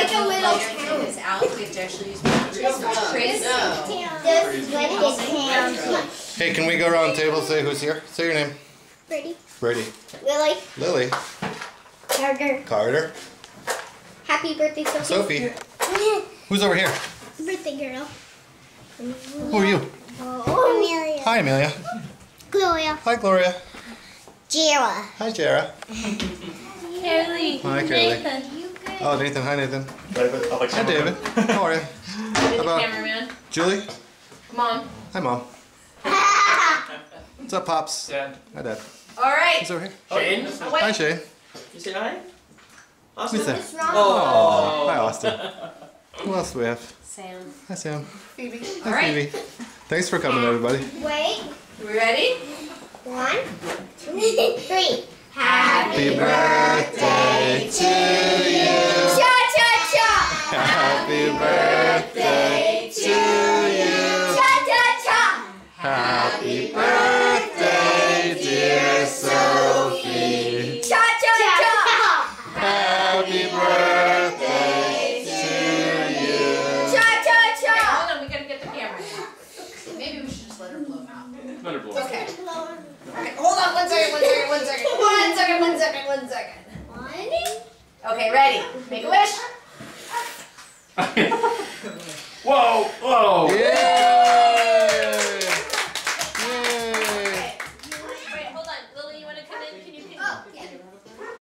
like a little town. This out, we have to actually use matches. This one is town. Hey, can we go around the table and say who's here? Say your name. Brady. Brady. Lily. Lily. Carter. Carter. Happy birthday, Sophie. Sophie. Who's over here? Birthday girl. Who are you? Amelia. Hi, Amelia. Gloria. Hi, Gloria. Jara. Hi, Jara. Carly. Hi, Carly. Oh, Nathan. Hi, Nathan. David. Hi, David. How are you? How about Cameraman. Julie? Mom. Hi, Mom. What's up, Pops? Dad. Hi, Dad. All right. Who's over here? Shane? Hi, Shane. You say hi? Austin? Who's there? What's wrong? Oh, hi, Austin. Who else do we have? Sam. Hi, Sam. Phoebe. Hi, All right. Phoebe. Thanks for coming, everybody. Wait. We ready? 1, 2, 3. Happy birthday to you. Cha-cha-cha. Happy birthday to you. Cha-cha-cha. Happy birthday, dear Sophie. Cha-cha-cha. Happy birthday to you. Cha-cha-cha. Hold on, we gotta get the camera. Maybe we should just let her blow him out. Let her blow. Okay. Okay, hold on 1 second, 1 second, 1 second. 1 second, 1 second, 1 second. Okay, ready? Make a wish. Whoa! Whoa! Yeah!